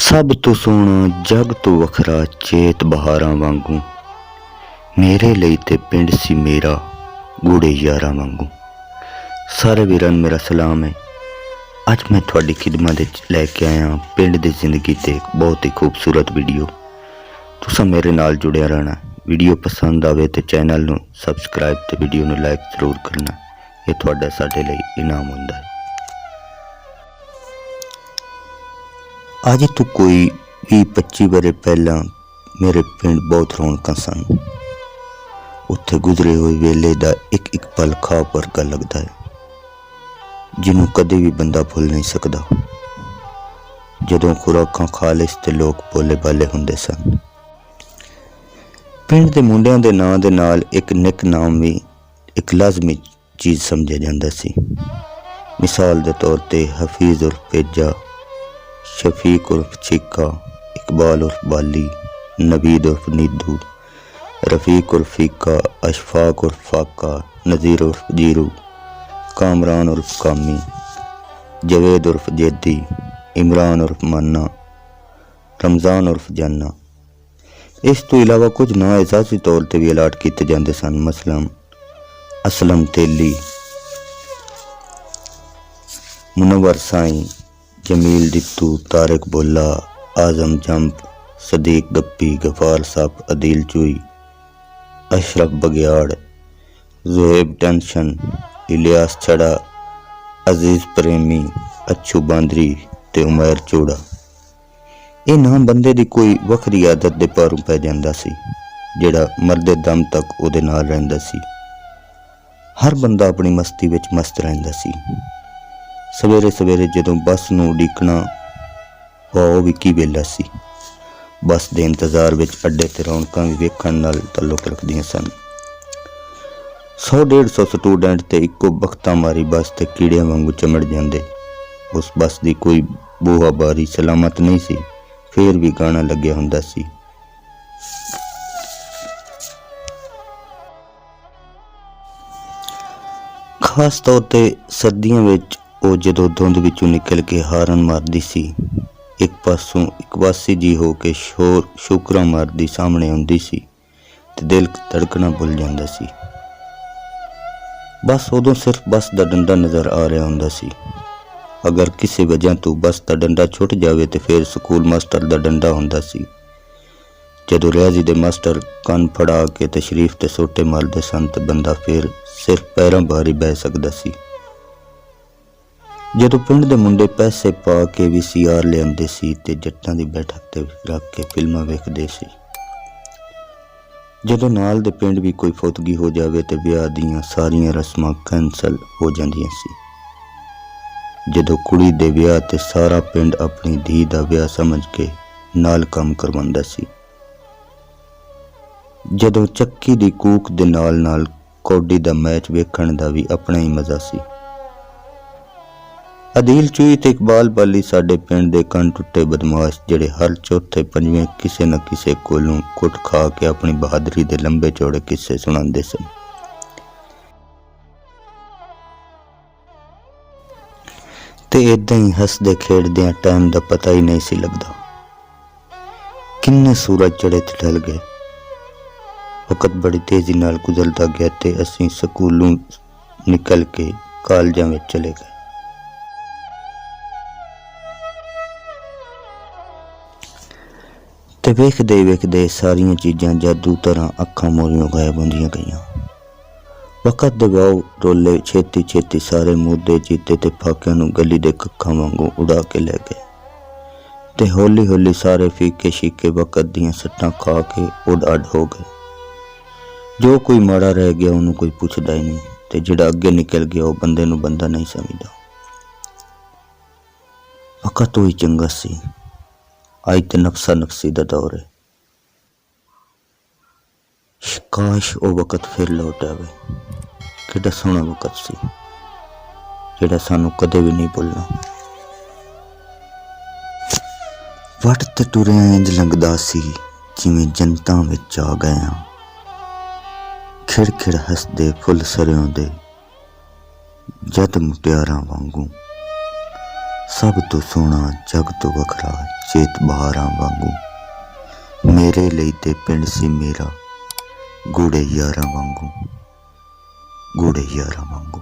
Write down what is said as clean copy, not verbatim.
सब तो सोहना जग तो वखरा चेत बहारां वांगू, मेरे लिए ते पिंड सी मेरा गूढ़े यारां वांगू। सारे वीरां नूं मेरा सलाम है। अज मैं तुहाडी खिदमत विच लैके आया पिंड दी जिंदगी ते एक बहुत ही खूबसूरत वीडियो। तुसां मेरे नाल जुड़िया रहना। वीडियो पसंद आवे तो चैनल नूं सबसक्राइब ते वीडियो नूं लाइक जरूर करना। ये तुहाडा साडे लई इनाम हुंदा है। अज तो कोई 20-25 बरे पहला मेरे पिंड बहुत रौनक सन। उत्थे गुजरे हुए वेले दा एक एक पल खाब वर्गा लगता है, जिन्हों कदे भी बंदा भुल नहीं सकता। जदों खुराकां खालिस ते लोग भोले भाले हुंदे सन। पिंड दे मुंडियां दे नां दे नाल एक निक नाम भी एक लाजमी चीज़ समझिया जांदा सी। मिसाल दे तौर ते हफीज उर्फ पेजा, शफीक उर्फ चीका, इकबाल उर्फ बाली, नवीद उर्फ नीदू, रफीक उर्फ फीका, अशफाक उर्फ फाका, नज़ीर उर्फ जीरू, कामरान उर्फ कामी, जवेद उर्फ जेदी, इमरान उर्फ मन्ना, रमज़ान उर्फ जाना। इस तो इलावा कुछ नाम एहसासी तौर पर भी अलाट किए जाते सन। मसलन असलम तेली, मुनव्वर साईं, जमील दित्तू, तारिक बोला, आजम जंप, सदीक गप्पी, गफार साहब, अदील चुई, अशरफ बगियाड़, ज़ुहेब टेंशन, इलियास छड़ा, अजीज प्रेमी, अच्छू बांदरी ते उमैर चूड़ा। ये नाम बंदे दी कोई वखरी आदत दे भारों पै जांदा सी, जिहड़ा मरदे दम तक उहदे नाल रहिंदा सी। हर बंदा अपनी मस्ती विच मस्त रहिंदा सी। सवेरे सवेरे जदों बस नूं उडीकना वो भी की वेला सी। बस दे इंतजार विच अड्डे ते रौनकां भी वेखण नाल ताल्लुक रखदियां सन। 100-150 स्टूडेंट ते इक्को बख्ता मारी बस ते कीड़ियां वांगू चमड़ जांदे। उस बस दी कोई बूहा बारी सलामत नहीं सी, फिर भी गाना लग्या हुंदा सी। खास तौर ते सर्दियां विच ਉਹ ਜਦੋਂ ਧੁੰਦ ਵਿੱਚੋਂ ਨਿਕਲ ਕੇ ਹਾਰਨ ਮਾਰਦੀ ਸੀ, ਇੱਕ ਪਾਸੋਂ ਇਕਵਾਸੀ ਜੀ ਹੋ ਕੇ ਸ਼ੋਕਰਾਂ ਮਾਰਦੀ ਸਾਹਮਣੇ ਆਉਂਦੀ ਸੀ ਤੇ ਦਿਲ ਧੜਕਣਾ ਭੁੱਲ ਜਾਂਦਾ ਸੀ। ਬਸ ਉਦੋਂ ਸਿਰਫ ਬੱਸ ਦਾ ਡੰਡਾ ਨਜ਼ਰ ਆ ਰਿਹਾ ਹੁੰਦਾ ਸੀ। ਅਗਰ ਕਿਸੇ ਵਜ੍ਹਾ ਤੋਂ ਬੱਸ ਦਾ ਡੰਡਾ ਛੁੱਟ ਜਾਵੇ ਤੇ ਫਿਰ ਸਕੂਲ ਮਾਸਟਰ ਦਾ ਡੰਡਾ ਹੁੰਦਾ ਸੀ। ਜਦੋਂ ਰਿਆਜ਼ੀ ਦੇ ਮਾਸਟਰ ਕੰਨ ਫੜਾ ਕੇ ਤਸ਼ਰੀਫ ਤੇ ਸੋਟੇ ਮਾਰਦੇ ਸਨ ਤੇ ਬੰਦਾ ਫਿਰ ਸਿਰਫ ਪੈਰਾਂ ਭਾਰੀ ਬਹਿ ਸਕਦਾ ਸੀ। ਜਦੋਂ ਪਿੰਡ ਦੇ ਮੁੰਡੇ ਪੈਸੇ ਪਾ ਕੇ VCR ਲਿਆਉਂਦੇ ਸੀ ਤੇ ਜੱਟਾਂ ਦੀ ਬੈਠਕ ਤੇ ਰੱਖ ਕੇ ਫਿਲਮਾਂ ਵੇਖਦੇ ਸੀ। ਜਦੋਂ ਨਾਲ ਦੇ ਪਿੰਡ ਵੀ ਕੋਈ ਫੌਤਗੀ ਹੋ ਜਾਵੇ ਤੇ ਵਿਆਹ ਦੀਆਂ ਸਾਰੀਆਂ ਰਸਮਾਂ ਕੈਂਸਲ ਹੋ ਜਾਂਦੀਆਂ ਸੀ। ਜਦੋਂ ਕੁੜੀ ਦੇ ਵਿਆਹ ਤੇ ਸਾਰਾ ਪਿੰਡ ਆਪਣੀ ਧੀ ਦਾ ਵਿਆਹ ਸਮਝ ਕੇ ਨਾਲ ਕੰਮ ਕਰਵਾਉਂਦਾ ਸੀ। ਜਦੋਂ ਚੱਕੀ ਦੀ ਕੂਕ ਦੇ ਨਾਲ ਨਾਲ ਕੌਡੀ ਦਾ ਮੈਚ ਵੇਖਣ ਦਾ ਵੀ ਆਪਣਾ ਹੀ ਮਜ਼ਾ ਸੀ। अदील चुई ते इकबाल बाली साडे पिंड दे कन टुटे बदमाश, जिहड़े हर चौथे पंजवें किसे न किसे कोलों कुट खा के अपनी बहादुरी दे लंबे चौड़े किस्से सुणांदे सन। ते इदां ही हसदे खेडदे टाइम दा पता ही नहीं सी लगदा। किन्ने सूरज चढ़े ते ढल गए। वक्त बड़ी तेजी नाल गुजरदा गया ते असीं स्कूलों निकल के कालजां विच चले गए। ते वेखदे वेखदे सारियां चीज़ां जादू तरह अखां मोरियों गायब होंदियां गईयां। वक्त दे वाओ रोले छेती छेती सारे मुद्दे चीते ते फाकियां नूं गली दे कक्खां वांगू उड़ा के ले गए ते हौली हौली सारे फीके शीके वक्त दियां सट्टां खा के उड अड हो गए। जो कोई माड़ा रह गया उन्होंने कोई पुछदा ही नहीं ते जिहड़ा अगे निकल गया वो बंदे नूं बंदा नहीं समझदा। वक्त तो ही चंगा सी। आज तो नफसा नफसी का दौर है। काश वो वक्त फिर लौट आवे। कितना सोहना वक्त सी, जिहड़ा सानू कदे भी नहीं भुलना। वट ते टुरिया इंज लगदा सी जिवें जन्नतां विच आ गए। खिड़ खिड़ हसदे फुल सरियों दे जद मुटियारां वांगू। सब तो सोहना जग तो वखरा चेत बहारां वांगू। मेरे ਲਈ ते पिंड सी मेरा गूढ़े यारां वांगू, गूढ़े यारां वांगू।